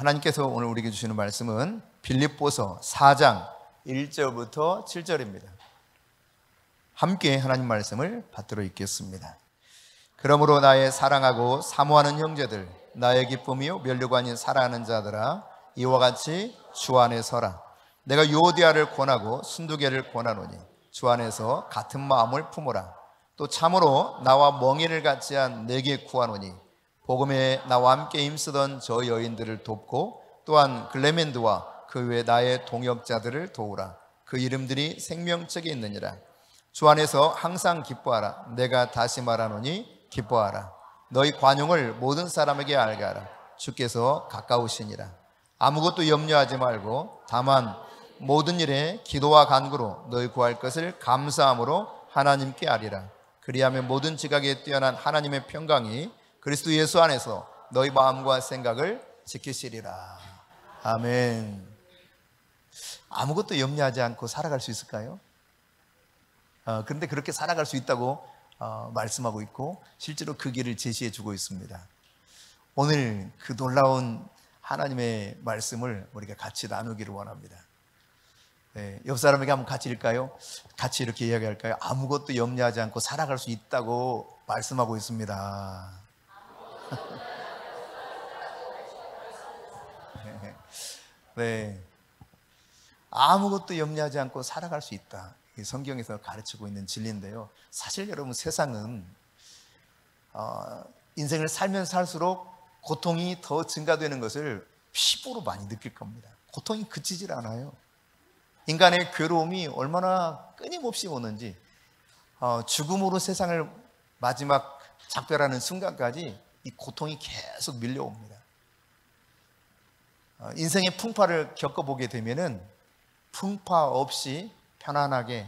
하나님께서 오늘 우리에게 주시는 말씀은 빌립보서 4장 1절부터 7절입니다. 함께 하나님 말씀을 받들어 읽겠습니다. 그러므로 나의 사랑하고 사모하는 형제들, 나의 기쁨이요 면류가 아닌 사랑하는 자들아, 이와 같이 주 안에 서라. 내가 유오디아를 권하고 순두개를 권하노니 주 안에서 같은 마음을 품으라. 또 참으로 나와 멍에를 같이 한 내게 구하노니 복음에 나와 함께 힘쓰던 저 여인들을 돕고 또한 글레멘드와 그 외 나의 동역자들을 도우라. 그 이름들이 생명책에 있느니라. 주 안에서 항상 기뻐하라. 내가 다시 말하노니 기뻐하라. 너희 관용을 모든 사람에게 알게 하라. 주께서 가까우시니라. 아무것도 염려하지 말고 다만 모든 일에 기도와 간구로 너희 구할 것을 감사함으로 하나님께 아리라. 그리하면 모든 지각에 뛰어난 하나님의 평강이 그리스도 예수 안에서 너희 마음과 생각을 지키시리라. 아멘. 아무것도 염려하지 않고 살아갈 수 있을까요? 그런데 그렇게 살아갈 수 있다고 말씀하고 있고 실제로 그 길을 제시해 주고 있습니다. 오늘 그 놀라운 하나님의 말씀을 우리가 같이 나누기를 원합니다. 네, 옆 사람에게 한번 같이 읽을까요? 같이 이렇게 이야기할까요? 아무것도 염려하지 않고 살아갈 수 있다고 말씀하고 있습니다. 네, 아무것도 염려하지 않고 살아갈 수 있다. 성경에서 가르치고 있는 진리인데요. 사실 여러분, 세상은 인생을 살면 살수록 고통이 더 증가되는 것을 피부로 많이 느낄 겁니다. 고통이 그치질 않아요. 인간의 괴로움이 얼마나 끊임없이 오는지, 죽음으로 세상을 마지막 작별하는 순간까지 이 고통이 계속 밀려옵니다. 인생의 풍파를 겪어보게 되면은 풍파 없이 편안하게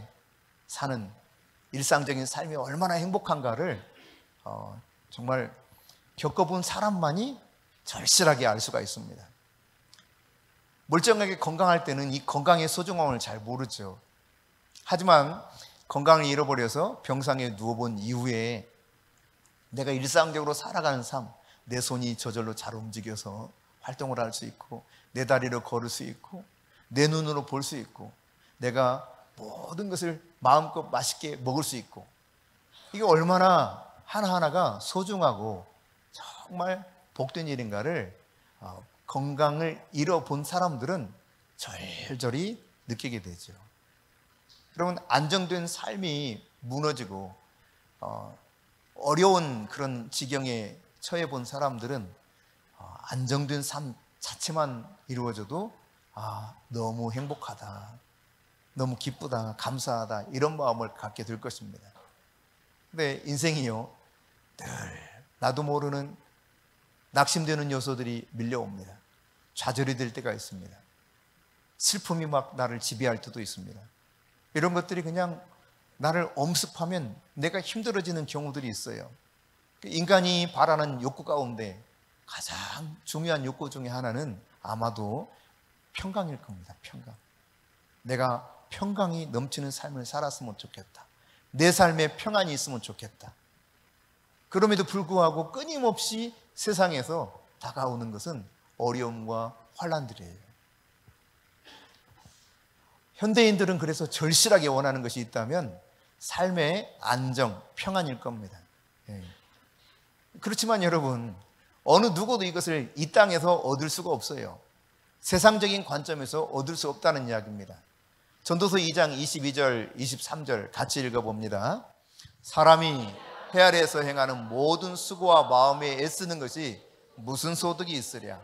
사는 일상적인 삶이 얼마나 행복한가를 정말 겪어본 사람만이 절실하게 알 수가 있습니다. 멀쩡하게 건강할 때는 이 건강의 소중함을 잘 모르죠. 하지만 건강을 잃어버려서 병상에 누워본 이후에 내가 일상적으로 살아가는 삶, 내 손이 저절로 잘 움직여서 활동을 할 수 있고, 내 다리로 걸을 수 있고, 내 눈으로 볼 수 있고, 내가 모든 것을 마음껏 맛있게 먹을 수 있고, 이게 얼마나 하나하나가 소중하고 정말 복된 일인가를 건강을 잃어본 사람들은 절절히 느끼게 되죠. 여러분, 안정된 삶이 무너지고 어려운 그런 지경에 처해 본 사람들은 안정된 삶 자체만 이루어져도 너무 행복하다, 너무 기쁘다, 감사하다, 이런 마음을 갖게 될 것입니다. 근데 인생이요, 늘 나도 모르는 낙심되는 요소들이 밀려옵니다. 좌절이 될 때가 있습니다. 슬픔이 막 나를 지배할 때도 있습니다. 이런 것들이 그냥 나를 엄습하면 내가 힘들어지는 경우들이 있어요. 인간이 바라는 욕구 가운데 가장 중요한 욕구 중에 하나는 아마도 평강일 겁니다. 평강. 내가 평강이 넘치는 삶을 살았으면 좋겠다. 내 삶에 평안이 있으면 좋겠다. 그럼에도 불구하고 끊임없이 세상에서 다가오는 것은 어려움과 환난들이에요. 현대인들은 그래서 절실하게 원하는 것이 있다면 삶의 안정, 평안일 겁니다. 그렇지만 여러분, 어느 누구도 이것을 이 땅에서 얻을 수가 없어요. 세상적인 관점에서 얻을 수 없다는 이야기입니다. 전도서 2장 22절, 23절 같이 읽어봅니다. 사람이 해 아래에서 행하는 모든 수고와 마음에 애쓰는 것이 무슨 소득이 있으랴.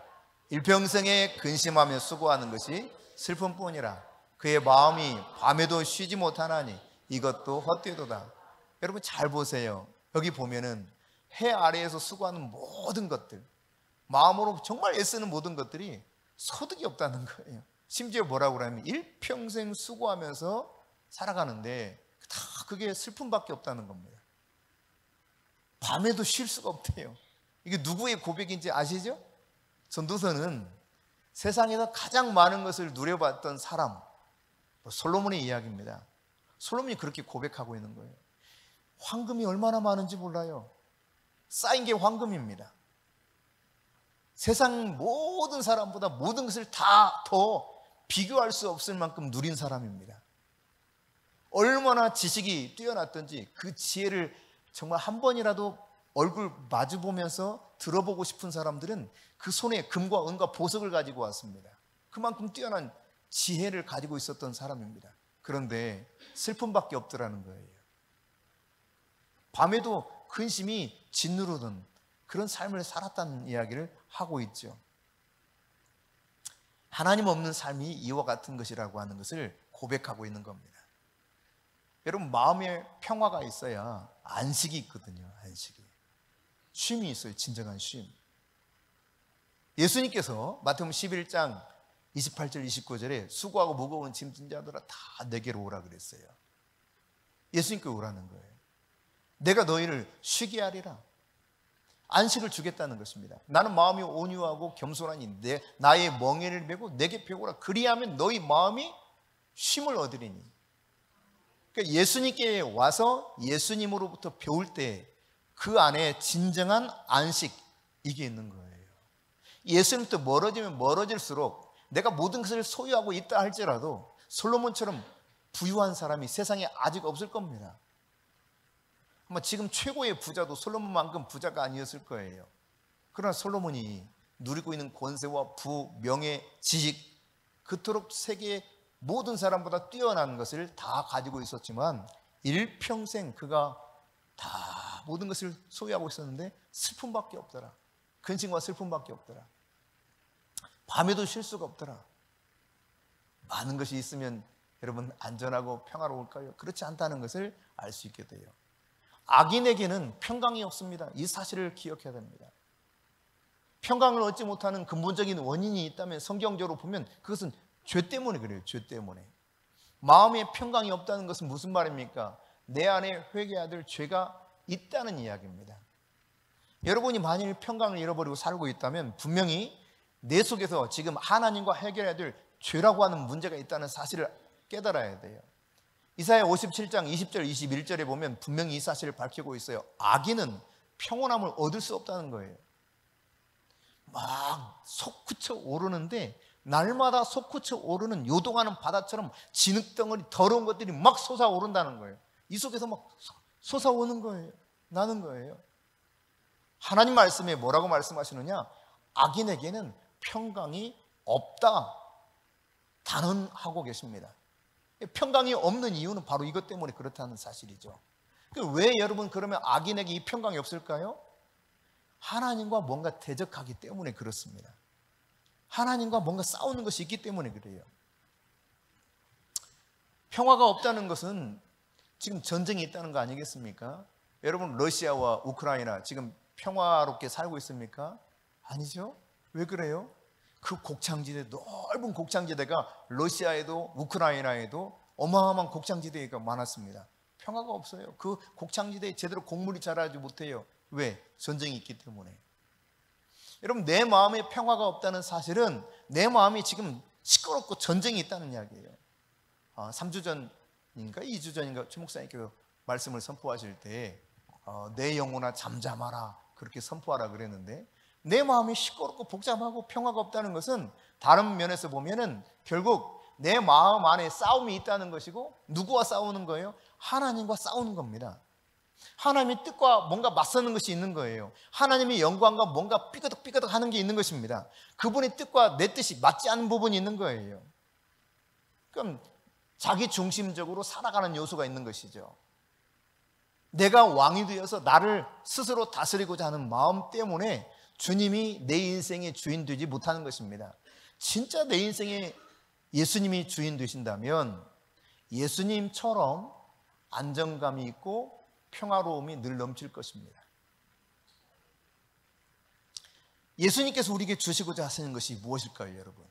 일평생에 근심하며 수고하는 것이 슬픔뿐이라. 그의 마음이 밤에도 쉬지 못하나니 이것도 헛되도다. 여러분 잘 보세요. 여기 보면은 해 아래에서 수고하는 모든 것들, 마음으로 정말 애쓰는 모든 것들이 소득이 없다는 거예요. 심지어 뭐라고 그러냐면 일평생 수고하면서 살아가는데 다 그게 슬픔밖에 없다는 겁니다. 밤에도 쉴 수가 없대요. 이게 누구의 고백인지 아시죠? 전도서는 세상에서 가장 많은 것을 누려봤던 사람, 솔로몬의 이야기입니다. 솔로몬이 그렇게 고백하고 있는 거예요. 황금이 얼마나 많은지 몰라요. 쌓인 게 황금입니다. 세상 모든 사람보다 모든 것을 다 더 비교할 수 없을 만큼 누린 사람입니다. 얼마나 지식이 뛰어났던지 그 지혜를 정말 한 번이라도 얼굴 마주 보면서 들어보고 싶은 사람들은 그 손에 금과 은과 보석을 가지고 왔습니다. 그만큼 뛰어난 지혜를 가지고 있었던 사람입니다. 그런데 슬픔밖에 없더라는 거예요. 밤에도 근심이 짓누르던 그런 삶을 살았다는 이야기를 하고 있죠. 하나님 없는 삶이 이와 같은 것이라고 하는 것을 고백하고 있는 겁니다. 여러분, 마음에 평화가 있어야 안식이 있거든요. 안식이. 쉼이 있어요. 진정한 쉼. 예수님께서 마태복음 11장 28절 29절에 수고하고 무거운 짐진 자들아 다 내게로 오라 그랬어요. 예수님께 오라는 거예요. 내가 너희를 쉬게 하리라. 안식을 주겠다는 것입니다. 나는 마음이 온유하고 겸손하니 나의 멍에를 메고 내게 배우라. 그리하면 너희 마음이 쉼을 얻으리니. 그러니까 예수님께 와서 예수님으로부터 배울 때 그 안에 진정한 안식, 이게 있는 거예요. 예수님부터 멀어지면 멀어질수록 내가 모든 것을 소유하고 있다 할지라도 솔로몬처럼 부유한 사람이 세상에 아직 없을 겁니다. 아마 지금 최고의 부자도 솔로몬만큼 부자가 아니었을 거예요. 그러나 솔로몬이 누리고 있는 권세와 부, 명예, 지식, 그토록 세계의 모든 사람보다 뛰어난 것을 다 가지고 있었지만 일평생 그가 다 모든 것을 소유하고 있었는데 슬픔밖에 없더라. 근심과 슬픔밖에 없더라. 밤에도 쉴 수가 없더라. 많은 것이 있으면 여러분 안전하고 평화로울까요? 그렇지 않다는 것을 알 수 있게 돼요. 악인에게는 평강이 없습니다. 이 사실을 기억해야 됩니다. 평강을 얻지 못하는 근본적인 원인이 있다면 성경적으로 보면 그것은 죄 때문에 그래요. 죄 때문에. 마음에 평강이 없다는 것은 무슨 말입니까? 내 안에 회개해야 될 죄가 있다는 이야기입니다. 여러분이 만일 평강을 잃어버리고 살고 있다면 분명히 내 속에서 지금 하나님과 해결해야 될 죄라고 하는 문제가 있다는 사실을 깨달아야 돼요. 이사야 57장 20절 21절에 보면 분명히 이 사실을 밝히고 있어요. 악인은 평온함을 얻을 수 없다는 거예요. 막 솟구쳐 오르는데 날마다 솟구쳐 오르는 요동하는 바다처럼 진흙덩어리 더러운 것들이 막 솟아오른다는 거예요. 이 속에서 막 솟아오는 거예요. 나는 거예요. 하나님 말씀에 뭐라고 말씀하시느냐? 악인에게는 평강이 없다 단언하고 계십니다. 평강이 없는 이유는 바로 이것 때문에 그렇다는 사실이죠. 왜 여러분 그러면 악인에게 이 평강이 없을까요? 하나님과 뭔가 대적하기 때문에 그렇습니다. 하나님과 뭔가 싸우는 것이 있기 때문에 그래요. 평화가 없다는 것은 지금 전쟁이 있다는 거 아니겠습니까? 여러분 러시아와 우크라이나 지금 평화롭게 살고 있습니까? 아니죠. 왜 그래요? 그 곡창지대, 넓은 곡창지대가 러시아에도 우크라이나에도 어마어마한 곡창지대가 많았습니다. 평화가 없어요. 그 곡창지대에 제대로 곡물이 자라지 못해요. 왜? 전쟁이 있기 때문에. 여러분, 내 마음에 평화가 없다는 사실은 내 마음이 지금 시끄럽고 전쟁이 있다는 이야기예요. 3주 전인가 2주 전인가 최 목사님께서 말씀을 선포하실 때 내 영혼아 잠잠하라 그렇게 선포하라 그랬는데, 내 마음이 시끄럽고 복잡하고 평화가 없다는 것은 다른 면에서 보면은 결국 내 마음 안에 싸움이 있다는 것이고, 누구와 싸우는 거예요? 하나님과 싸우는 겁니다. 하나님의 뜻과 뭔가 맞서는 것이 있는 거예요. 하나님의 영광과 뭔가 삐그덕삐그덕 하는 게 있는 것입니다. 그분의 뜻과 내 뜻이 맞지 않는 부분이 있는 거예요. 그럼 자기 중심적으로 살아가는 요소가 있는 것이죠. 내가 왕이 되어서 나를 스스로 다스리고자 하는 마음 때문에 주님이 내 인생의 주인 되지 못하는 것입니다. 진짜 내 인생의 예수님이 주인 되신다면 예수님처럼 안정감이 있고 평화로움이 늘 넘칠 것입니다. 예수님께서 우리에게 주시고자 하시는 것이 무엇일까요, 여러분?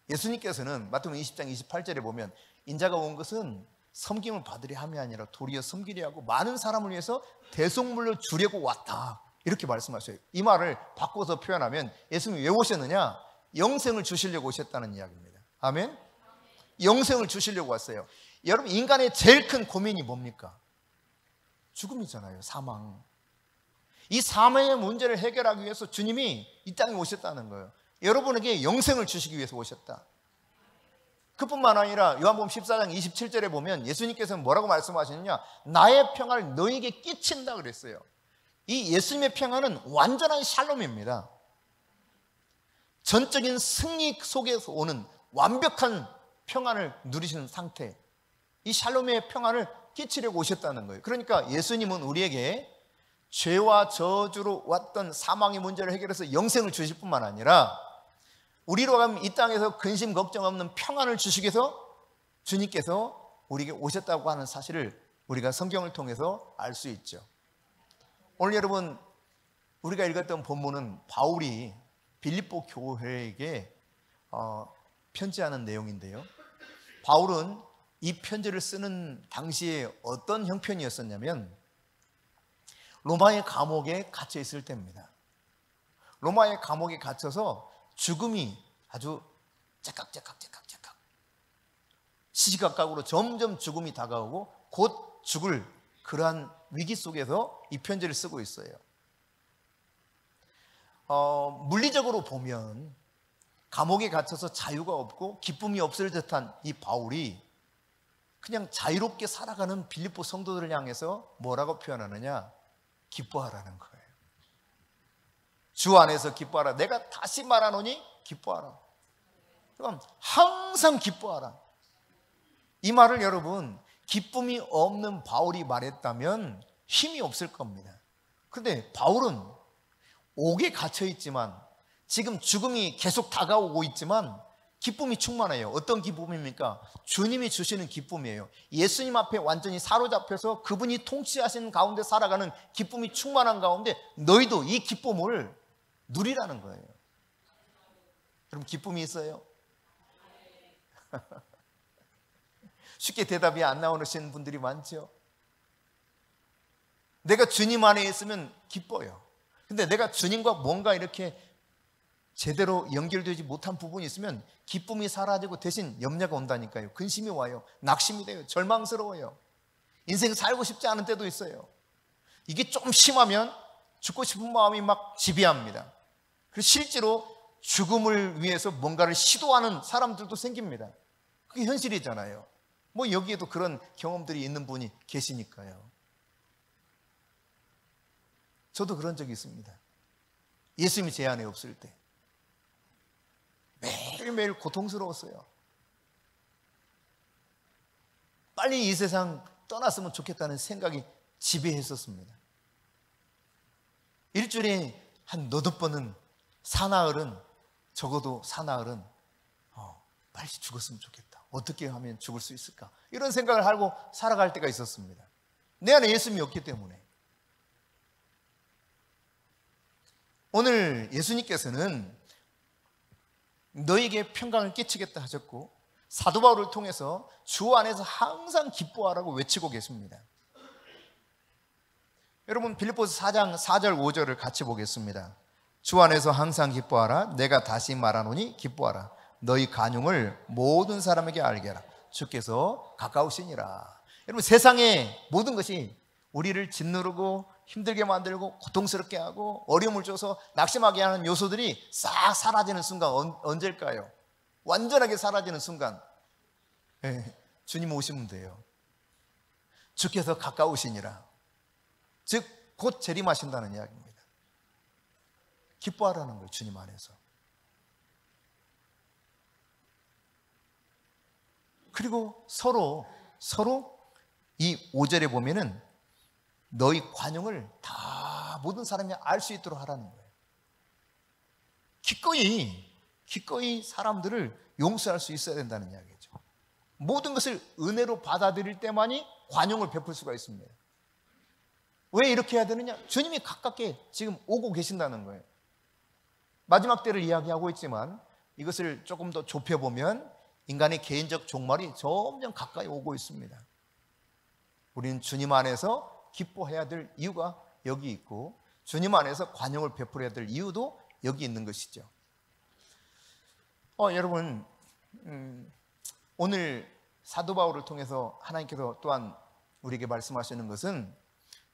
예수님께서는 마태복음 20장 28절에 보면 인자가 온 것은 섬김을 받으려 함이 아니라 도리어 섬기려 하고 많은 사람을 위해서 대속물로 주려고 왔다, 이렇게 말씀하셔요. 이 말을 바꿔서 표현하면 예수님이 왜 오셨느냐? 영생을 주시려고 오셨다는 이야기입니다. 아멘? 영생을 주시려고 왔어요. 여러분, 인간의 제일 큰 고민이 뭡니까? 죽음이잖아요. 사망. 이 사망의 문제를 해결하기 위해서 주님이 이 땅에 오셨다는 거예요. 여러분에게 영생을 주시기 위해서 오셨다. 그뿐만 아니라 요한복음 14장 27절에 보면 예수님께서는 뭐라고 말씀하시느냐, 나의 평안을 너에게 끼친다 그랬어요. 이 예수님의 평안은 완전한 샬롬입니다. 전적인 승리 속에서 오는 완벽한 평안을 누리시는 상태, 이 샬롬의 평안을 끼치려고 오셨다는 거예요. 그러니까 예수님은 우리에게 죄와 저주로 왔던 사망의 문제를 해결해서 영생을 주실 뿐만 아니라 우리로 가면 이 땅에서 근심 걱정 없는 평안을 주시기 위해서 주님께서 우리에게 오셨다고 하는 사실을 우리가 성경을 통해서 알 수 있죠. 오늘 여러분, 우리가 읽었던 본문은 바울이 빌립보 교회에게 편지하는 내용인데요, 바울은 이 편지를 쓰는 당시에 어떤 형편이었었냐면 로마의 감옥에 갇혀 있을 때입니다. 로마의 감옥에 갇혀서 죽음이 아주 째깍째깍 시시각각으로 점점 죽음이 다가오고 곧 죽을 그러한 위기 속에서 이 편지를 쓰고 있어요. 물리적으로 보면 감옥에 갇혀서 자유가 없고 기쁨이 없을 듯한 이 바울이 그냥 자유롭게 살아가는 빌립보 성도들을 향해서 뭐라고 표현하느냐, 기뻐하라는 거예요. 주 안에서 기뻐하라. 내가 다시 말하노니 기뻐하라. 그럼 항상 기뻐하라. 이 말을 여러분, 기쁨이 없는 바울이 말했다면 힘이 없을 겁니다. 그런데 바울은 옥에 갇혀 있지만, 지금 죽음이 계속 다가오고 있지만 기쁨이 충만해요. 어떤 기쁨입니까? 주님이 주시는 기쁨이에요. 예수님 앞에 완전히 사로잡혀서 그분이 통치하시는 가운데 살아가는 기쁨이 충만한 가운데 너희도 이 기쁨을 누리라는 거예요. 여러분, 기쁨이 있어요? 쉽게 대답이 안 나오시는 분들이 많죠. 내가 주님 안에 있으면 기뻐요. 근데 내가 주님과 뭔가 이렇게 제대로 연결되지 못한 부분이 있으면 기쁨이 사라지고 대신 염려가 온다니까요. 근심이 와요. 낙심이 돼요. 절망스러워요. 인생 살고 싶지 않은 때도 있어요. 이게 좀 심하면 죽고 싶은 마음이 막 지배합니다. 그래서 실제로 죽음을 위해서 뭔가를 시도하는 사람들도 생깁니다. 그게 현실이잖아요. 뭐 여기에도 그런 경험들이 있는 분이 계시니까요. 저도 그런 적이 있습니다. 예수님이 제 안에 없을 때 매일매일 고통스러웠어요. 빨리 이 세상 떠났으면 좋겠다는 생각이 지배했었습니다. 일주일에 한 너댓 번은 사나흘은, 적어도 사나흘은 빨리 죽었으면 좋겠다. 어떻게 하면 죽을 수 있을까? 이런 생각을 하고 살아갈 때가 있었습니다. 내 안에 예수님이 없기 때문에. 오늘 예수님께서는 너에게 평강을 끼치겠다 하셨고, 사도 바울을 통해서 주 안에서 항상 기뻐하라고 외치고 계십니다. 여러분, 빌립보서 4장 4절 5절을 같이 보겠습니다. 주 안에서 항상 기뻐하라. 내가 다시 말하노니 기뻐하라. 너희 간용을 모든 사람에게 알게 하라. 주께서 가까우시니라. 여러분, 세상의 모든 것이 우리를 짓누르고 힘들게 만들고 고통스럽게 하고 어려움을 줘서 낙심하게 하는 요소들이 싹 사라지는 순간 언제일까요? 완전하게 사라지는 순간, 주님 오시면 돼요. 주께서 가까우시니라. 즉 곧 재림하신다는 이야기입니다. 기뻐하라는 거예요. 주님 안에서. 그리고 서로 이 5절에 보면은 너희 관용을 다 모든 사람이 알 수 있도록 하라는 거예요. 기꺼이 사람들을 용서할 수 있어야 된다는 이야기죠. 모든 것을 은혜로 받아들일 때만이 관용을 베풀 수가 있습니다. 왜 이렇게 해야 되느냐? 주님이 가깝게 지금 오고 계신다는 거예요. 마지막 때를 이야기하고 있지만 이것을 조금 더 좁혀보면 인간의 개인적 종말이 점점 가까이 오고 있습니다. 우리는 주님 안에서 기뻐해야 될 이유가 여기 있고, 주님 안에서 관용을 베풀어야 될 이유도 여기 있는 것이죠. 여러분, 오늘 사도 바울을 통해서 하나님께서 또한 우리에게 말씀하시는 것은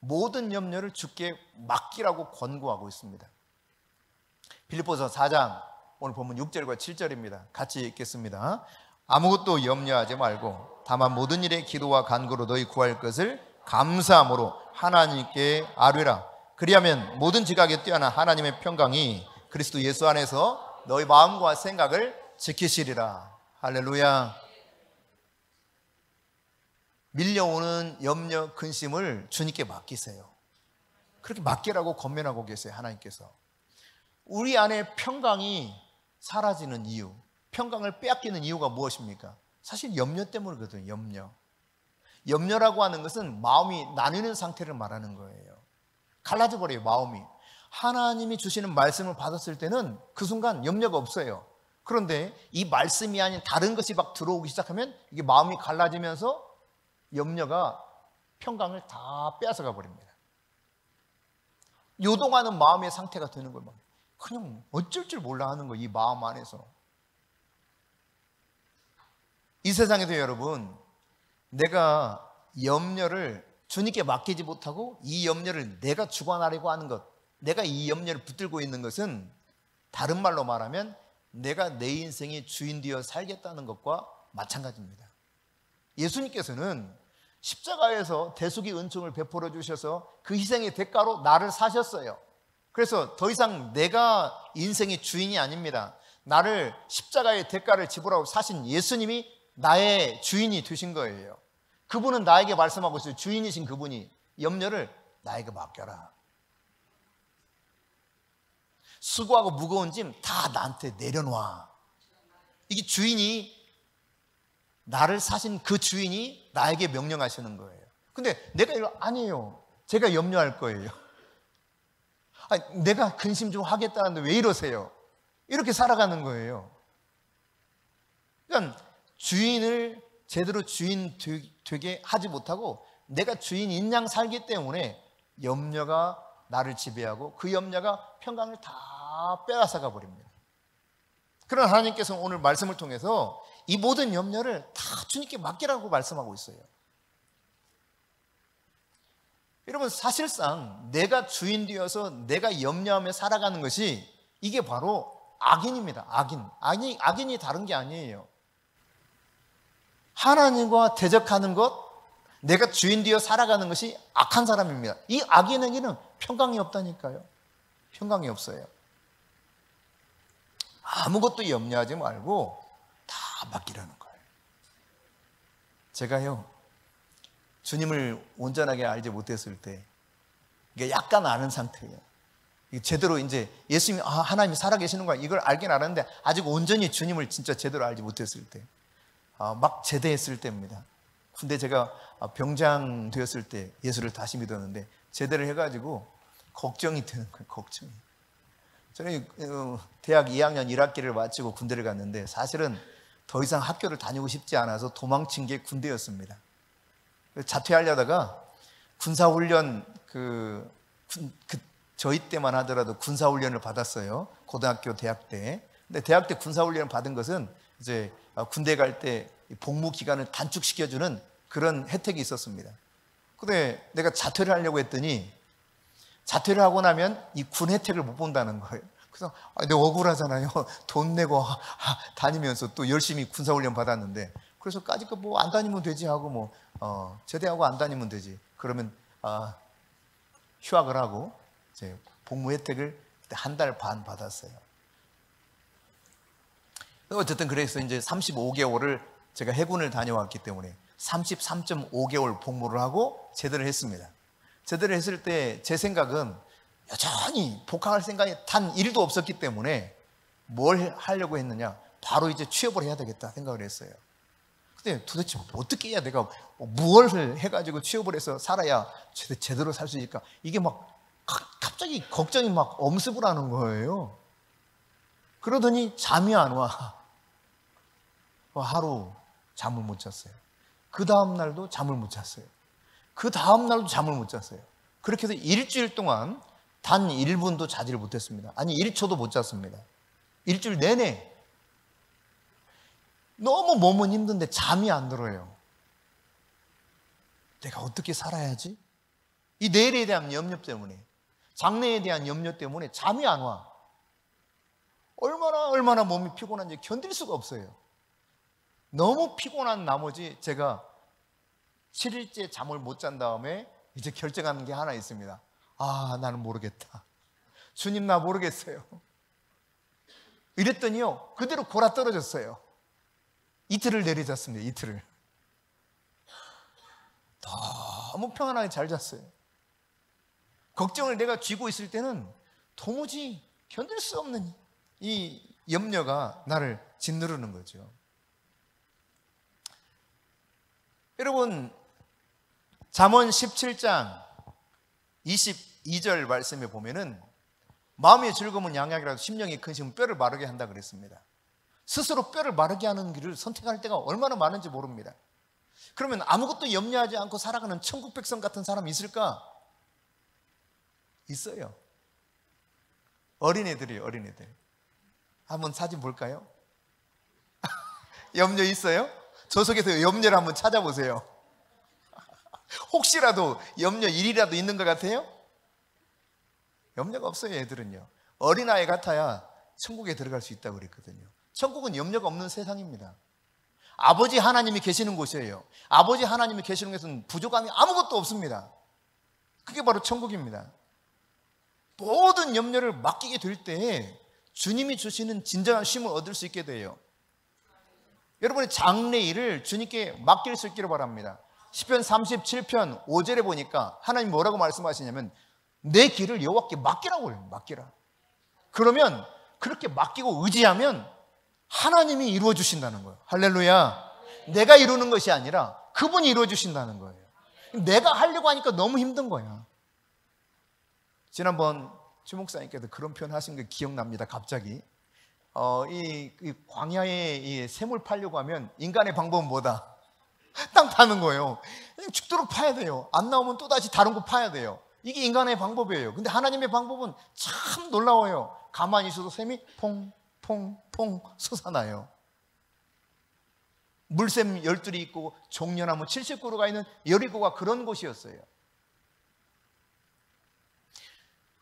모든 염려를 주께 맡기라고 권고하고 있습니다. 빌립보서 4장 오늘 보면 6절과 7절입니다. 같이 읽겠습니다. 아무것도 염려하지 말고 다만 모든 일에 기도와 간구로 너희 구할 것을 감사함으로 하나님께 아뢰라. 그리하면 모든 지각에 뛰어난 하나님의 평강이 그리스도 예수 안에서 너희 마음과 생각을 지키시리라. 할렐루야. 밀려오는 염려, 근심을 주님께 맡기세요. 그렇게 맡기라고 권면하고 계세요. 하나님께서. 우리 안에 평강이 사라지는 이유, 평강을 빼앗기는 이유가 무엇입니까? 사실 염려 때문이거든요. 염려라고 하는 것은 마음이 나뉘는 상태를 말하는 거예요. 갈라져 버려요. 마음이. 하나님이 주시는 말씀을 받았을 때는 그 순간 염려가 없어요. 그런데 이 말씀이 아닌 다른 것이 막 들어오기 시작하면 이게 마음이 갈라지면서 염려가 평강을 다 빼앗아가 버립니다. 요동하는 마음의 상태가 되는 거예요. 그냥 어쩔 줄 몰라 하는 거예요. 이 마음 안에서. 이 세상에도 여러분, 내가 염려를 주님께 맡기지 못하고 이 염려를 내가 주관하려고 하는 것, 내가 이 염려를 붙들고 있는 것은 다른 말로 말하면 내가 내 인생의 주인 되어 살겠다는 것과 마찬가지입니다. 예수님께서는 십자가에서 대속의 은총을 베풀어 주셔서 그 희생의 대가로 나를 사셨어요. 그래서 더 이상 내가 인생의 주인이 아닙니다. 나를 십자가의 대가를 지불하고 사신 예수님이 나의 주인이 되신 거예요. 그분은 나에게 말씀하고 있어요. 주인이신 그분이 염려를 나에게 맡겨라. 수고하고 무거운 짐 다 나한테 내려놔. 이게 주인이, 나를 사신 그 주인이 나에게 명령하시는 거예요. 근데 내가 이거 아니에요. 제가 염려할 거예요. 아니, 내가 근심 좀 하겠다는데 왜 이러세요? 이렇게 살아가는 거예요. 그러니까 주인을 제대로 주인 되게 하지 못하고 내가 주인인 양 살기 때문에 염려가 나를 지배하고 그 염려가 평강을 다 빼앗아가 버립니다. 그러나 하나님께서는 오늘 말씀을 통해서 이 모든 염려를 다 주님께 맡기라고 말씀하고 있어요. 여러분, 사실상 내가 주인 되어서 내가 염려하며 살아가는 것이 이게 바로 악인입니다. 악인이 다른 게 아니에요. 하나님과 대적하는 것, 내가 주인 되어 살아가는 것이 악한 사람입니다. 이 악인에게는 평강이 없다니까요. 평강이 없어요. 아무것도 염려하지 말고 다 맡기라는 거예요. 제가요, 주님을 온전하게 알지 못했을 때 이게 약간 아는 상태예요. 제대로 이제 예수님이 하나님이 살아계시는 거야 이걸 알긴 알았는데 아직 온전히 주님을 진짜 제대로 알지 못했을 때, 막 제대했을 때입니다. 근데 제가 병장 되었을 때 예수를 다시 믿었는데 제대를 해가지고 걱정이 되는 거예요. 걱정이. 저는 대학 2학년 1학기를 마치고 군대를 갔는데 사실은 더 이상 학교를 다니고 싶지 않아서 도망친 게 군대였습니다. 자퇴하려다가 군사훈련 저희 때만 하더라도 군사훈련을 받았어요. 고등학교, 대학 때. 근데 대학 때 군사훈련을 받은 것은 이제 군대 갈 때 복무 기간을 단축시켜주는 그런 혜택이 있었습니다. 근데 내가 자퇴를 하려고 했더니 자퇴를 하고 나면 이 군 혜택을 못 본다는 거예요. 그래서 내가 억울하잖아요. 돈 내고 다니면서 또 열심히 군사훈련 받았는데 그래서 까짓 뭐 안 다니면 되지 하고 제대하고 안 다니면 되지. 그러면 휴학을 하고 이제 복무 혜택을 한 달 반 받았어요. 어쨌든 그래서 이제 35개월을 제가 해군을 다녀왔기 때문에 33.5개월 복무를 하고 제대를 했습니다. 제대를 했을 때 제 생각은 여전히 복학할 생각이 단 1도 없었기 때문에 뭘 하려고 했느냐, 바로 이제 취업을 해야 되겠다 생각을 했어요. 근데 도대체 어떻게 해야 내가 무엇을 해가지고 취업을 해서 살아야 제대로 살 수 있을까? 이게 막 갑자기 걱정이 막 엄습을 하는 거예요. 그러더니 잠이 안 와. 하루 잠을 못 잤어요. 그 다음 날도 잠을 못 잤어요. 그 다음 날도 잠을 못 잤어요. 그렇게 해서 일주일 동안 단 1분도 자지를 못했습니다. 아니 1초도 못 잤습니다. 일주일 내내. 너무 몸은 힘든데 잠이 안 들어요. 내가 어떻게 살아야지? 이 내일에 대한 염려 때문에, 장래에 대한 염려 때문에 잠이 안 와. 얼마나 몸이 피곤한지 견딜 수가 없어요. 너무 피곤한 나머지 제가 7일째 잠을 못 잔 다음에 이제 결정하는 게 하나 있습니다. 아, 나는 모르겠다. 주님, 나 모르겠어요. 이랬더니요, 그대로 골아 떨어졌어요. 이틀을 내리잤습니다. 이틀을. 너무 평안하게 잘 잤어요. 걱정을 내가 쥐고 있을 때는 도무지 견딜 수 없는 이 염려가 나를 짓누르는 거죠. 여러분, 잠언 17장 22절 말씀에 보면은 마음의 즐거움은 양약이라도 심령이 큰 힘은 뼈를 마르게 한다 그랬습니다. 스스로 뼈를 마르게 하는 길을 선택할 때가 얼마나 많은지 모릅니다. 그러면 아무것도 염려하지 않고 살아가는 천국 백성 같은 사람이 있을까? 있어요. 어린애들이에요. 어린애들. 한번 사진 볼까요? 염려 있어요? 저 속에서 염려를 한번 찾아보세요. 혹시라도 염려 1이라도 있는 것 같아요? 염려가 없어요. 애들은요. 어린아이 같아야 천국에 들어갈 수 있다고 그랬거든요. 천국은 염려가 없는 세상입니다. 아버지 하나님이 계시는 곳이에요. 아버지 하나님이 계시는 곳은 부족함이 아무것도 없습니다. 그게 바로 천국입니다. 모든 염려를 맡기게 될 때 주님이 주시는 진정한 쉼을 얻을 수 있게 돼요. 여러분의 장래 일을 주님께 맡길 수 있기를 바랍니다. 시편 37편 5절에 보니까 하나님 뭐라고 말씀하시냐면 내 길을 여호와께 맡기라고 해요. 맡기라. 그러면 그렇게 맡기고 의지하면 하나님이 이루어 주신다는 거예요. 할렐루야. 내가 이루는 것이 아니라 그분이 이루어 주신다는 거예요. 내가 하려고 하니까 너무 힘든 거야. 지난번 주 목사님께서 그런 표현 하신 게 기억납니다. 갑자기 이 광야에 이 샘을 파려고 하면 인간의 방법은 뭐다? 땅 파는 거예요. 죽도록 파야 돼요. 안 나오면 또다시 다른 거 파야 돼요. 이게 인간의 방법이에요. 근데 하나님의 방법은 참 놀라워요. 가만히 있어도 샘이 퐁퐁퐁 솟아나요. 물샘 12이 있고 종려나무 70그루가 있는 여리고가 그런 곳이었어요.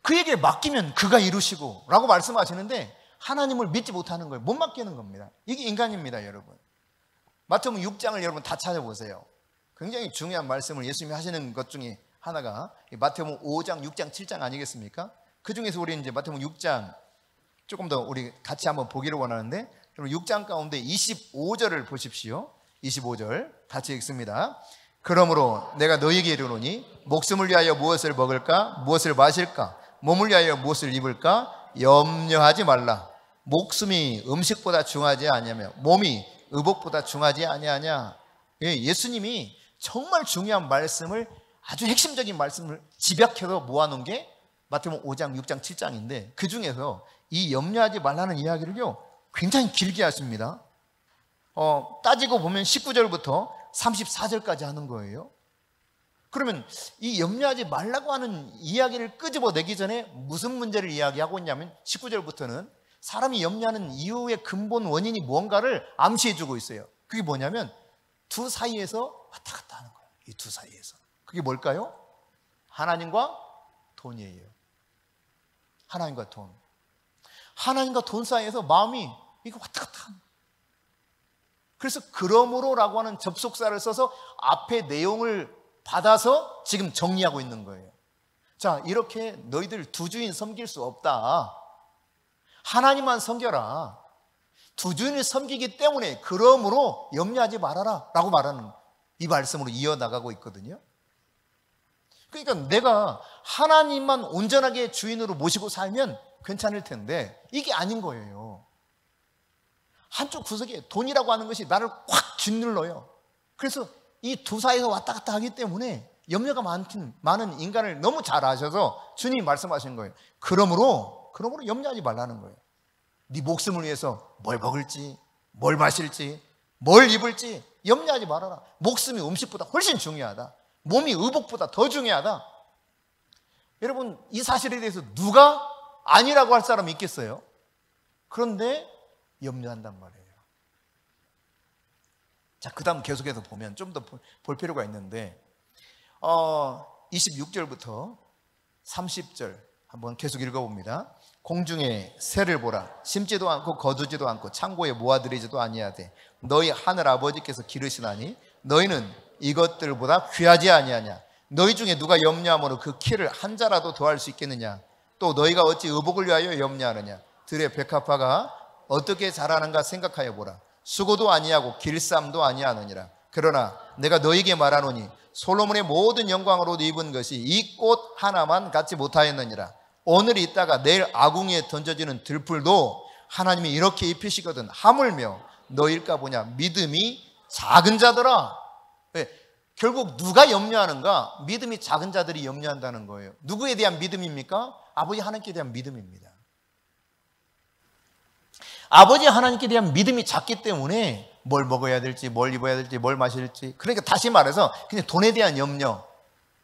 그에게 맡기면 그가 이루시고 라고 말씀하시는데 하나님을 믿지 못하는 거예요. 못 맡기는 겁니다. 이게 인간입니다, 여러분. 마태복음 6장을 여러분 다 찾아보세요. 굉장히 중요한 말씀을 예수님이 하시는 것 중에 하나가 마태복음 5장, 6장, 7장 아니겠습니까? 그 중에서 우리 이제 마태복음 6장 조금 더 우리 같이 한번 보기를 원하는데, 여러분 6장 가운데 25절을 보십시오. 25절 같이 읽습니다. 그러므로 내가 너희에게 이르노니 목숨을 위하여 무엇을 먹을까? 무엇을 마실까? 몸을 위하여 무엇을 입을까? 염려하지 말라. 목숨이 음식보다 중하지 아니하며 몸이 의복보다 중하지 아니하냐. 예수님이 정말 중요한 말씀을, 아주 핵심적인 말씀을 집약해서 모아놓은 게 마태복음 5장, 6장, 7장인데 그 중에서 이 염려하지 말라는 이야기를요 굉장히 길게 하십니다. 따지고 보면 19절부터 34절까지 하는 거예요. 그러면 이 염려하지 말라고 하는 이야기를 끄집어내기 전에 무슨 문제를 이야기하고 있냐면 19절부터는 사람이 염려하는 이유의 근본 원인이 뭔가를 암시해주고 있어요. 그게 뭐냐면 두 사이에서 왔다 갔다 하는 거예요. 이 두 사이에서. 그게 뭘까요? 하나님과 돈이에요. 하나님과 돈. 하나님과 돈 사이에서 마음이 이거 왔다 갔다 하는 거예요. 그래서 그러므로라고 하는 접속사를 써서 앞에 내용을 받아서 지금 정리하고 있는 거예요. 자, 이렇게 너희들 두 주인 섬길 수 없다. 하나님만 섬겨라. 두 주인을 섬기기 때문에 그러므로 염려하지 말아라 라고 말하는 이 말씀으로 이어나가고 있거든요. 그러니까 내가 하나님만 온전하게 주인으로 모시고 살면 괜찮을 텐데 이게 아닌 거예요. 한쪽 구석에 돈이라고 하는 것이 나를 확 짓눌러요. 그래서 이 두 사이에서 왔다 갔다 하기 때문에 염려가 많은 인간을 너무 잘 아셔서 주님이 말씀하신 거예요. 그러므로 염려하지 말라는 거예요. 네 목숨을 위해서 뭘 먹을지, 뭘 마실지, 뭘 입을지 염려하지 말아라. 목숨이 음식보다 훨씬 중요하다. 몸이 의복보다 더 중요하다. 여러분, 이 사실에 대해서 누가 아니라고 할 사람이 있겠어요? 그런데 염려한단 말이에요. 자, 그 다음 계속해서 보면 좀 더 볼 필요가 있는데 26절부터 30절 한번 계속 읽어봅니다. 공중에 새를 보라. 심지도 않고 거두지도 않고 창고에 모아들이지도 아니하되 너희 하늘 아버지께서 기르시나니 너희는 이것들보다 귀하지 아니하냐. 너희 중에 누가 염려함으로 그 키를 한 자라도 더할 수 있겠느냐. 또 너희가 어찌 의복을 위하여 염려하느냐. 들의 백합화가 어떻게 자라는가 생각하여 보라. 수고도 아니하고 길쌈도 아니하느니라. 그러나 내가 너희에게 말하노니 솔로몬의 모든 영광으로 입은 것이 이 꽃 하나만 갖지 못하였느니라. 오늘 있다가 내일 아궁이에 던져지는 들풀도 하나님이 이렇게 입히시거든. 하물며 너희일까 보냐. 믿음이 작은 자더라. 왜? 결국 누가 염려하는가? 믿음이 작은 자들이 염려한다는 거예요. 누구에 대한 믿음입니까? 아버지 하나님께 대한 믿음입니다. 아버지 하나님께 대한 믿음이 작기 때문에 뭘 먹어야 될지, 뭘 입어야 될지, 뭘 마셔야 될지, 그러니까 다시 말해서 그냥 돈에 대한 염려,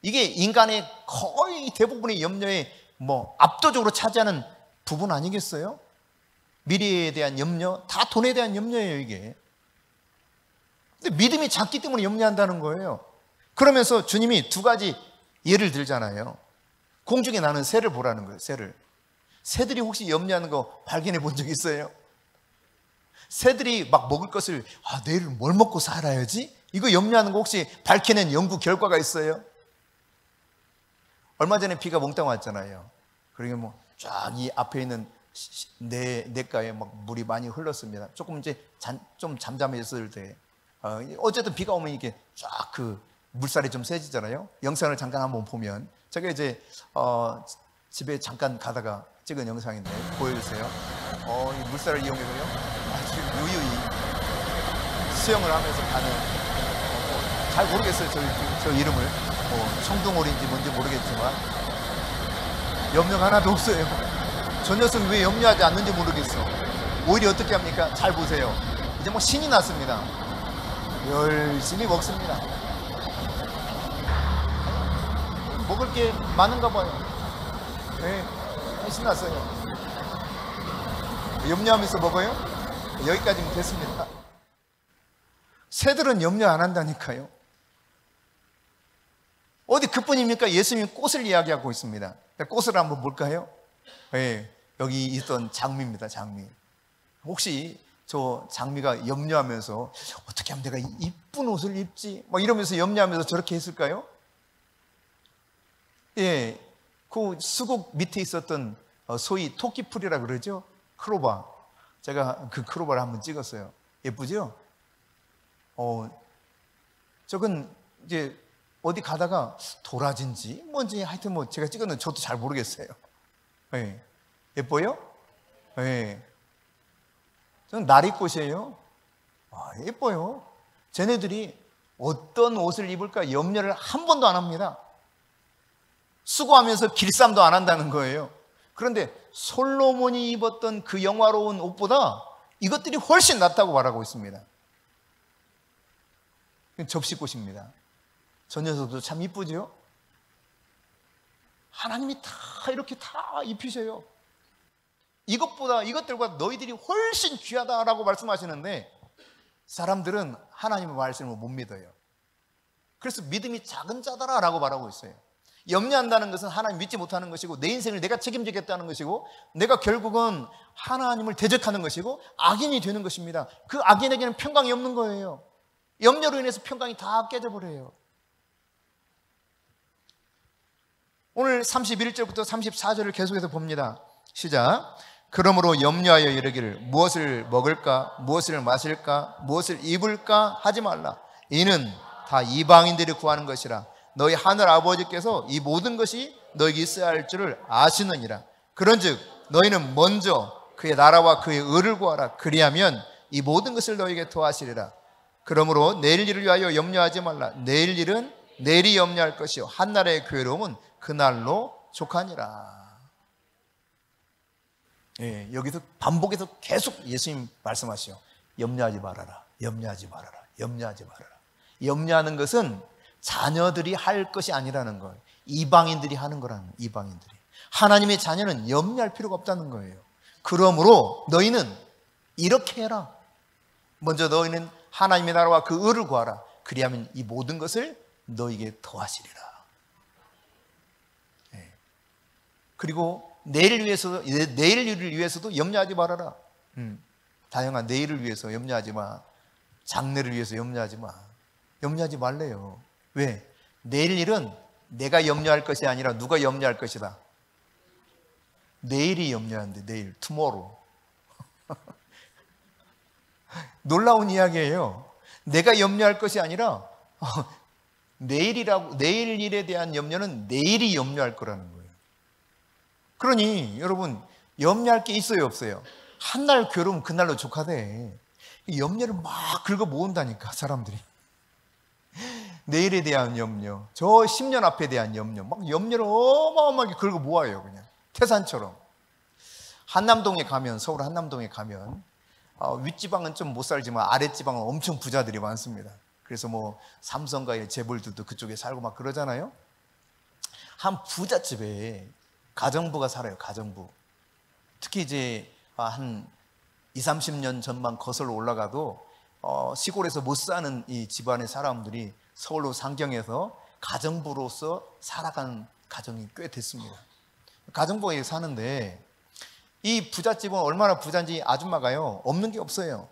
이게 인간의 거의 대부분의 염려에 압도적으로 차지하는 부분 아니겠어요? 미래에 대한 염려, 다 돈에 대한 염려예요, 이게. 근데 믿음이 작기 때문에 염려한다는 거예요. 그러면서 주님이 두 가지 예를 들잖아요. 공중에 나는 새를 보라는 거예요, 새를. 새들이 혹시 염려하는 거 발견해 본 적 있어요? 새들이 막 먹을 것을, 내일 뭘 먹고 살아야지? 이거 염려하는 거 혹시 밝혀낸 연구 결과가 있어요? 얼마 전에 비가 몽땅 왔잖아요. 그러니까 쫙 이 앞에 있는 냇가에 막 물이 많이 흘렀습니다. 조금 이제 좀 잠잠해졌을 때, 어쨌든 비가 오면 이게 쫙 그 물살이 좀 세지잖아요. 영상을 잠깐 한번 보면, 제가 이제 집에 잠깐 가다가 찍은 영상인데 보여주세요. 이 물살을 이용해서요, 아주 유유히 수영을 하면서 가는, 잘 모르겠어요, 저 이름을. 청둥오리인지 뭔지 모르겠지만 염려 하나도 없어요. 저 녀석이 왜 염려하지 않는지 모르겠어. 오히려 어떻게 합니까? 잘 보세요. 이제 신이 났습니다. 열심히 먹습니다. 먹을 게 많은가 봐요. 신났어요. 염려하면서 먹어요? 여기까지면 됐습니다. 새들은 염려 안 한다니까요. 어디 그뿐입니까? 예수님이 꽃을 이야기하고 있습니다. 꽃을 한번 볼까요? 여기 있던 장미입니다. 장미. 혹시 저 장미가 염려하면서 어떻게 하면 내가 이쁜 옷을 입지? 이러면서 염려하면서 저렇게 했을까요? 그 수국 밑에 있었던 소위 토끼풀이라 그러죠? 크로바. 제가 그 크로바를 한번 찍었어요. 예쁘죠? 저건 이제 어디 가다가 도라지인지 뭔지 하여튼 제가 찍었는데 저도 잘 모르겠어요. 예뻐요? 저는 나리꽃이에요. 예뻐요. 쟤네들이 어떤 옷을 입을까 염려를 한 번도 안 합니다. 수고하면서 길쌈도 안 한다는 거예요. 그런데 솔로몬이 입었던 그 영화로운 옷보다 이것들이 훨씬 낫다고 말하고 있습니다. 접시꽃입니다. 저 녀석도 참 이쁘죠? 하나님이 다 이렇게 다 입히셔요. 이것들과 너희들이 훨씬 귀하다라고 말씀하시는데 사람들은 하나님의 말씀을 못 믿어요. 그래서 믿음이 작은 자다라고 말하고 있어요. 염려한다는 것은 하나님 믿지 못하는 것이고 내 인생을 내가 책임지겠다는 것이고 내가 결국은 하나님을 대적하는 것이고 악인이 되는 것입니다. 그 악인에게는 평강이 없는 거예요. 염려로 인해서 평강이 다 깨져버려요. 오늘 31절부터 34절을 계속해서 봅니다. 시작. 그러므로 염려하여 이르기를 무엇을 먹을까 무엇을 마실까 무엇을 입을까 하지 말라. 이는 다 이방인들이 구하는 것이라. 너희 하늘 아버지께서 이 모든 것이 너희에게 있어야 할 줄을 아시느니라. 그런즉 너희는 먼저 그의 나라와 그의 의를 구하라. 그리하면 이 모든 것을 너희에게 더하시리라. 그러므로 내일 일을 위하여 염려하지 말라. 내일 일은 내일이 염려할 것이요 한날의 괴로움은 그날로 족하니라. 여기서 반복해서 계속 예수님 말씀하시요. 염려하지 말아라. 염려하지 말아라. 염려하지 말아라. 염려하는 것은 자녀들이 할 것이 아니라는 거예요. 이방인들이 하는 거라는 거예요. 이방인들이. 하나님의 자녀는 염려할 필요가 없다는 거예요. 그러므로 너희는 이렇게 해라. 먼저 너희는 하나님의 나라와 그 의를 구하라. 그리하면 이 모든 것을 너희에게 더하시리라. 그리고 내일을 위해서도 염려하지 말아라. 다영아, 내일을 위해서 염려하지 마. 장래를 위해서 염려하지 마. 염려하지 말래요. 왜? 내일 일은 내가 염려할 것이 아니라 누가 염려할 것이다. 내일이 염려하는데, 내일, tomorrow. 놀라운 이야기예요. 내가 염려할 것이 아니라 내일 일에 대한 염려는 내일이 염려할 거라는 거예요. 그러니 여러분, 염려할 게 있어요, 없어요? 한날 괴로우면 그날로 족하대. 염려를 막 긁어 모은다니까, 사람들이. 내일에 대한 염려, 저 10년 앞에 대한 염려, 막 염려를 어마어마하게 긁어 모아요, 그냥 태산처럼. 한남동에 가면, 서울 한남동에 가면 윗지방은 좀 못 살지만 아랫지방은 엄청 부자들이 많습니다. 그래서 뭐 삼성가의 재벌들도 그쪽에 살고 막 그러잖아요. 한 부잣집에 가정부가 살아요, 가정부. 특히 이제 한 20, 30년 전만 거슬러 올라가도 시골에서 못 사는 이 집안의 사람들이 서울로 상경해서 가정부로서 살아간 가정이 꽤 됐습니다. 가정부에 사는데 이 부잣집은 얼마나 부자인지 아줌마가요, 없는 게 없어요.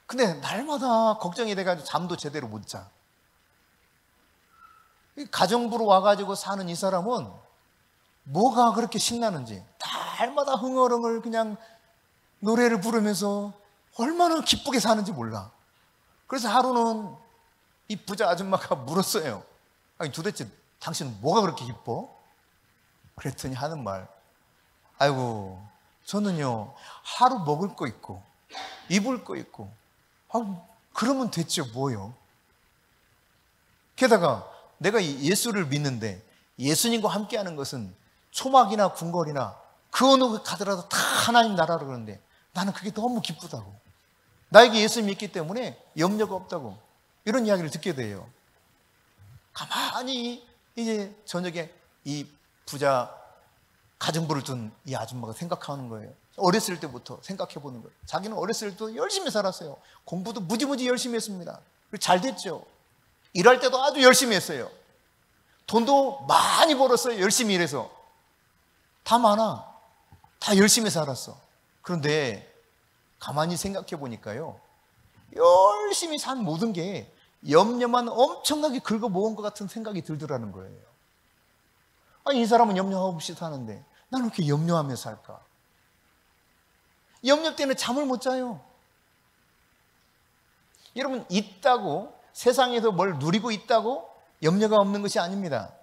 근데 날마다 걱정이 돼가지고 잠도 제대로 못 자. 가정부로 와가지고 사는 이 사람은 뭐가 그렇게 신나는지 날마다 흥얼흥얼 그냥 노래를 부르면서 얼마나 기쁘게 사는지 몰라. 그래서 하루는 이 부자 아줌마가 물었어요. 아니, 도대체 당신은 뭐가 그렇게 기뻐? 그랬더니 하는 말, 아이고, 저는요 하루 먹을 거 있고 입을 거 있고, 그러면 됐죠, 뭐요? 게다가 내가 예수를 믿는데 예수님과 함께하는 것은 초막이나 궁궐이나 그 어느 가더라도 다 하나님 나라로 그러는데 나는 그게 너무 기쁘다고. 나에게 예수 믿기 때문에 염려가 없다고. 이런 이야기를 듣게 돼요. 가만히 이제 저녁에 이 부자 가정부를 둔 이 아줌마가 생각하는 거예요. 어렸을 때부터 생각해 보는 거예요. 자기는 어렸을 때도 열심히 살았어요. 공부도 무지무지 열심히 했습니다. 잘 됐죠. 일할 때도 아주 열심히 했어요. 돈도 많이 벌었어요. 열심히 일해서. 다 많아. 다 열심히 살았어. 그런데 가만히 생각해 보니까요, 열심히 산 모든 게 염려만 엄청나게 긁어 모은 것 같은 생각이 들더라는 거예요. 아니, 이 사람은 염려 없이 사는데 나는 왜 이렇게 염려하며 살까? 염려 때문에 잠을 못 자요. 여러분, 있다고, 세상에서 뭘 누리고 있다고 염려가 없는 것이 아닙니다.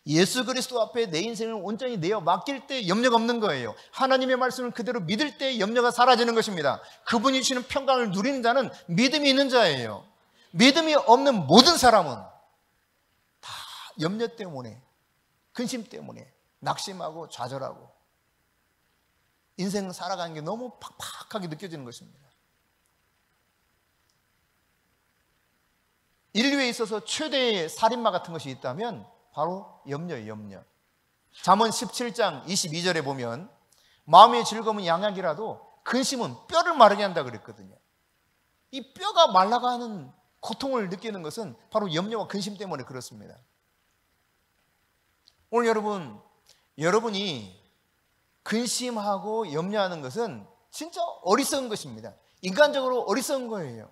예수 그리스도 앞에 내 인생을 온전히 내어 맡길 때 염려가 없는 거예요. 하나님의 말씀을 그대로 믿을 때 염려가 사라지는 것입니다. 그분이 주시는 평강을 누리는 자는 믿음이 있는 자예요. 믿음이 없는 모든 사람은 다 염려 때문에, 근심 때문에 낙심하고 좌절하고 인생을 살아가는 게 너무 팍팍하게 느껴지는 것입니다. 인류에 있어서 최대의 살인마 같은 것이 있다면 바로 염려예요, 염려. 잠언 17장 22절에 보면 마음의 즐거움은 양약이라도 근심은 뼈를 마르게 한다 그랬거든요. 이 뼈가 말라가는 고통을 느끼는 것은 바로 염려와 근심 때문에 그렇습니다. 오늘 여러분이 근심하고 염려하는 것은 진짜 어리석은 것입니다. 인간적으로 어리석은 거예요.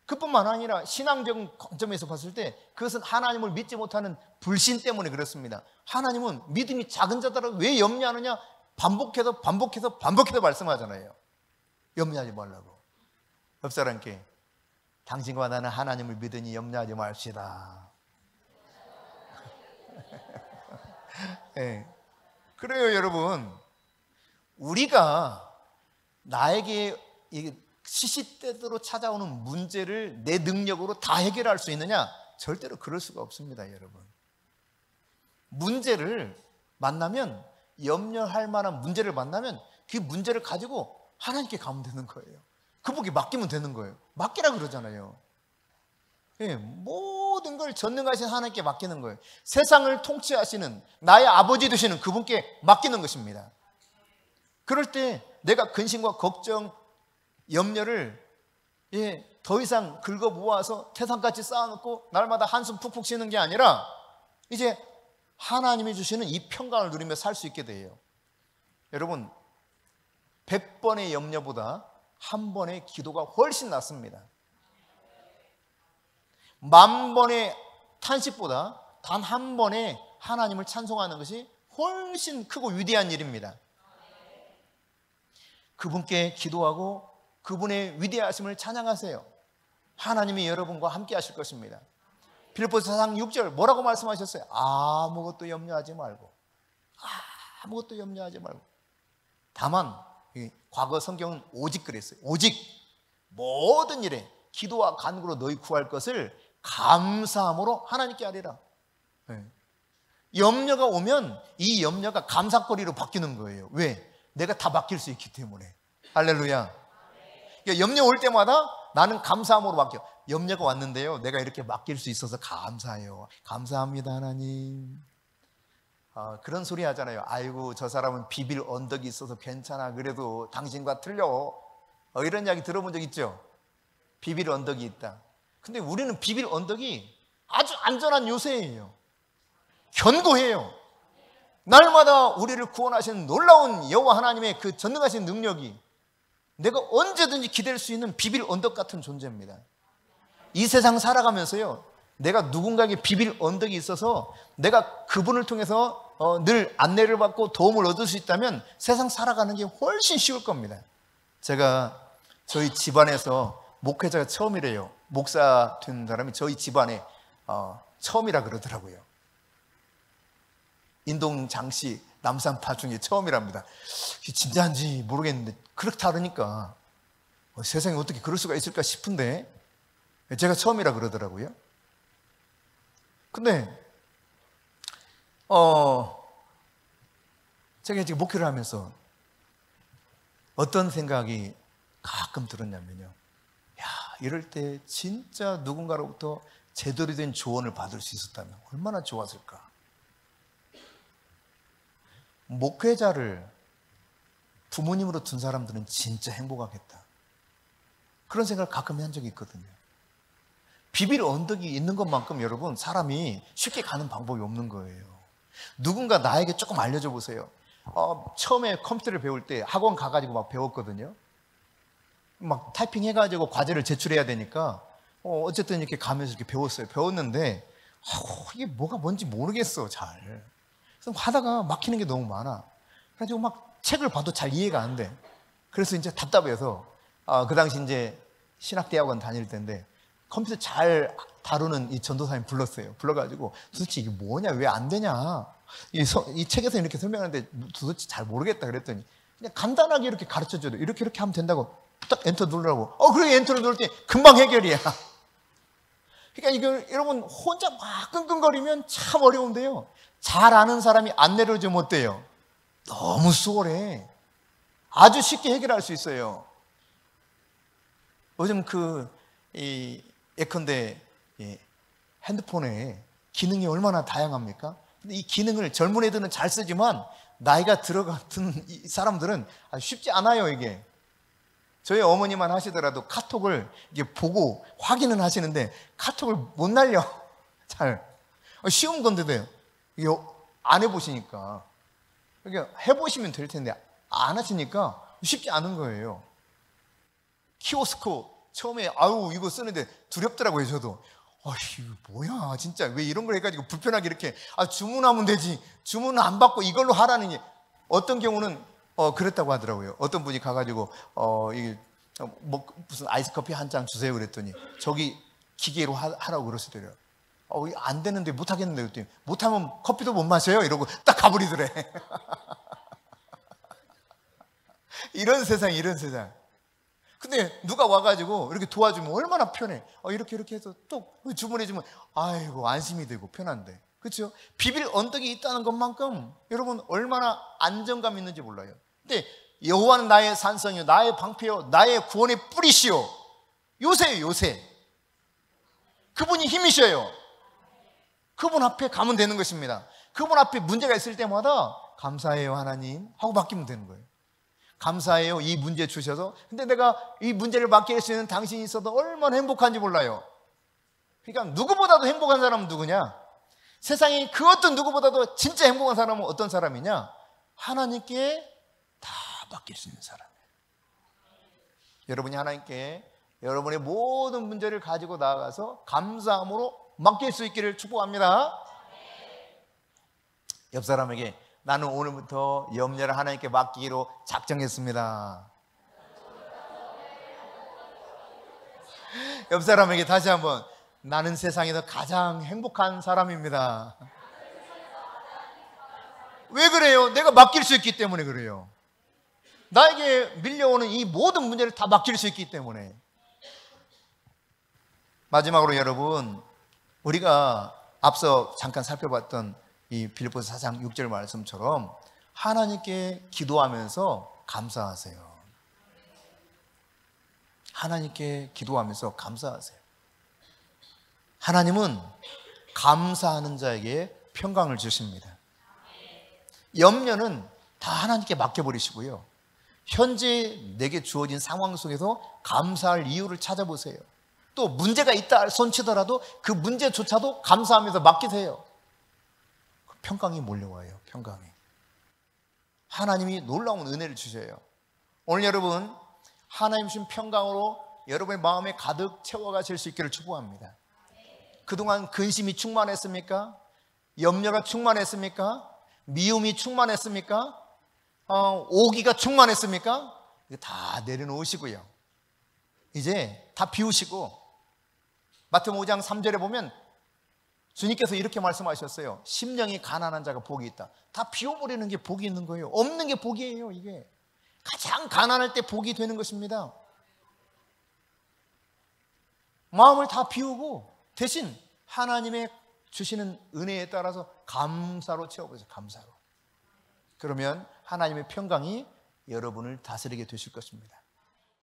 그뿐만 아니라 신앙적 관점에서 봤을 때 그것은 하나님을 믿지 못하는 불신 때문에 그렇습니다. 하나님은 믿음이 작은 자들은 왜 염려하느냐? 반복해서 말씀하잖아요. 염려하지 말라고. 옆 사람께, 당신과 나는 하나님을 믿으니 염려하지 맙시다. 네. 그래요, 여러분. 우리가 나에게 시시때때로 찾아오는 문제를 내 능력으로 다 해결할 수 있느냐? 절대로 그럴 수가 없습니다, 여러분. 문제를 만나면, 염려할 만한 문제를 만나면 그 문제를 가지고 하나님께 가면 되는 거예요. 그분께 맡기면 되는 거예요. 맡기라 그러잖아요. 네, 모든 걸 전능하신 하나님께 맡기는 거예요. 세상을 통치하시는 나의 아버지 되시는 그분께 맡기는 것입니다. 그럴 때 내가 근심과 걱정, 염려를 더 이상 긁어 모아서 태산같이 쌓아놓고 날마다 한숨 푹푹 쉬는 게 아니라 이제 하나님이 주시는 이 평강을 누리며 살 수 있게 돼요. 여러분, 100번의 염려보다 한 번의 기도가 훨씬 낫습니다. 10,000번의 탄식보다 단 한 번의 하나님을 찬송하는 것이 훨씬 크고 위대한 일입니다. 그분께 기도하고 그분의 위대하심을 찬양하세요. 하나님이 여러분과 함께 하실 것입니다. 빌립보서 4장 6절 뭐라고 말씀하셨어요? 아무것도 염려하지 말고, 아무것도 염려하지 말고. 다만 과거 성경은 오직 그랬어요. 오직 모든 일에 기도와 간구로 너희 구할 것을 감사함으로 하나님께 하리라. 염려가 오면 이 염려가 감사거리로 바뀌는 거예요. 왜? 내가 다 맡길 수 있기 때문에. 할렐루야. 그러니까 염려 올 때마다 나는 감사함으로 바뀌어. 염려가 왔는데요, 내가 이렇게 맡길 수 있어서 감사해요. 감사합니다 하나님. 그런 소리 하잖아요. 아이고 저 사람은 비빌 언덕이 있어서 괜찮아. 그래도 당신과 틀려. 이런 이야기 들어본 적 있죠? 비빌 언덕이 있다. 근데 우리는 비빌 언덕이 아주 안전한 요새예요. 견고해요. 날마다 우리를 구원하시는 놀라운 여호와 하나님의 그 전능하신 능력이 내가 언제든지 기댈 수 있는 비빌 언덕 같은 존재입니다. 이 세상 살아가면서요, 내가 누군가에게 비빌 언덕이 있어서 내가 그분을 통해서 늘 안내를 받고 도움을 얻을 수 있다면 세상 살아가는 게 훨씬 쉬울 겁니다. 제가 저희 집안에서 목회자가 처음이래요. 목사 된 사람이 저희 집안에 처음이라 그러더라고요. 인동 장씨 남산파 중에 처음이랍니다. 진짜인지 모르겠는데 그렇다 그러니까 세상에 어떻게 그럴 수가 있을까 싶은데 제가 처음이라 그러더라고요. 근데 제가 지금 목회를 하면서 어떤 생각이 가끔 들었냐면요, 야, 이럴 때 진짜 누군가로부터 제대로 된 조언을 받을 수 있었다면 얼마나 좋았을까. 목회자를 부모님으로 둔 사람들은 진짜 행복하겠다, 그런 생각을 가끔 한 적이 있거든요. 비빌 언덕이 있는 것만큼 여러분 사람이 쉽게 가는 방법이 없는 거예요. 누군가 나에게 조금 알려줘 보세요. 처음에 컴퓨터를 배울 때 학원 가가지고 막 배웠거든요. 막 타이핑 해가지고 과제를 제출해야 되니까 어쨌든 이렇게 가면서 이렇게 배웠어요. 배웠는데 이게 뭐가 뭔지 모르겠어 잘. 그래서 하다가 막히는 게 너무 많아. 그래가지고 막 책을 봐도 잘 이해가 안 돼. 그래서 이제 답답해서 그 당시 이제 신학대학원 다닐 때인데 컴퓨터 잘 다루는 이 전도사님 불렀어요. 불러가지고 도대체 이게 뭐냐, 왜 안 되냐, 이 책에서 이렇게 설명하는데 도대체 잘 모르겠다 그랬더니 그냥 간단하게 이렇게 가르쳐줘도 이렇게 하면 된다고 딱 엔터 누르라고. 그래 엔터를 누를 때 금방 해결이야. 그러니까 이걸 여러분 혼자 막 끙끙거리면 참 어려운데요, 잘 아는 사람이 안내를 좀 어때요? 너무 수월해. 아주 쉽게 해결할 수 있어요. 요즘 예컨대 핸드폰에 기능이 얼마나 다양합니까? 근데 이 기능을 젊은 애들은 잘 쓰지만 나이가 들어가는 이 사람들은 아주 쉽지 않아요. 이게 저희 어머니만 하시더라도 카톡을 이게 보고 확인은 하시는데 카톡을 못 날려. 잘 쉬운 건데도요, 이게 안 해보시니까. 그러니까 해보시면 될 텐데 안 하시니까 쉽지 않은 거예요. 키오스코 처음에 이거 쓰는데 두렵더라고요. 저도 이거 뭐야 진짜, 왜 이런 걸 해가지고 불편하게 이렇게 주문하면 되지, 주문 안 받고 이걸로 하라는 게. 어떤 경우는 그랬다고 하더라고요. 어떤 분이 가가지고 무슨 아이스 커피 한 잔 주세요 그랬더니 저기 기계로 하라고 그러시더래요. 이거 안 되는데 못 하겠는데 그랬더니 못하면 커피도 못 마셔요 이러고 딱 가버리더래. 이런 세상, 이런 세상. 근데 누가 와가지고 이렇게 도와주면 얼마나 편해. 이렇게 해서 또 주문해주면 아이고 안심이 되고 편한데, 그렇죠? 비빌 언덕이 있다는 것만큼 여러분 얼마나 안정감 있는지 몰라요. 근데 여호와는 나의 산성이요 나의 방패요 나의 구원의 뿌리시요 요새예요. 요새 그분이 힘이셔요. 그분 앞에 가면 되는 것입니다. 그분 앞에 문제가 있을 때마다 감사해요 하나님 하고 맡기면 되는 거예요. 감사해요 이 문제 주셔서. 근데 내가 이 문제를 맡길 수 있는 당신이 있어도 얼마나 행복한지 몰라요. 그러니까 누구보다도 행복한 사람은 누구냐? 세상에 그 어떤 누구보다도 진짜 행복한 사람은 어떤 사람이냐? 하나님께 다 맡길 수 있는 사람이에요. 여러분이 하나님께 여러분의 모든 문제를 가지고 나아가서 감사함으로 맡길 수 있기를 축복합니다. 옆 사람에게 나는 오늘부터 염려를 하나님께 맡기기로 작정했습니다. 옆 사람에게 다시 한번 나는 세상에서 가장 행복한 사람입니다. 왜 그래요? 내가 맡길 수 있기 때문에 그래요. 나에게 밀려오는 이 모든 문제를 다 맡길 수 있기 때문에. 마지막으로 여러분, 우리가 앞서 잠깐 살펴봤던 이 빌립보서 4장 6절 말씀처럼 하나님께 기도하면서 감사하세요. 하나님께 기도하면서 감사하세요. 하나님은 감사하는 자에게 평강을 주십니다. 염려는 다 하나님께 맡겨버리시고요. 현재 내게 주어진 상황 속에서 감사할 이유를 찾아보세요. 또 문제가 있다 손치더라도 그 문제조차도 감사하면서 맡기세요. 평강이 몰려와요. 평강이. 하나님이 놀라운 은혜를 주셔요. 오늘 여러분 하나님 주신 평강으로 여러분의 마음에 가득 채워가실 수 있기를 축복합니다. 그동안 근심이 충만했습니까? 염려가 충만했습니까? 미움이 충만했습니까? 오기가 충만했습니까? 이거 다 내려놓으시고요. 이제 다 비우시고 마태복음 5장 3절에 보면 주님께서 이렇게 말씀하셨어요. 심령이 가난한 자가 복이 있다. 다 비워버리는 게 복이 있는 거예요. 없는 게 복이에요. 이게 가장 가난할 때 복이 되는 것입니다. 마음을 다 비우고 대신 하나님의 주시는 은혜에 따라서 감사로 채워보세요. 감사로. 그러면 하나님의 평강이 여러분을 다스리게 되실 것입니다.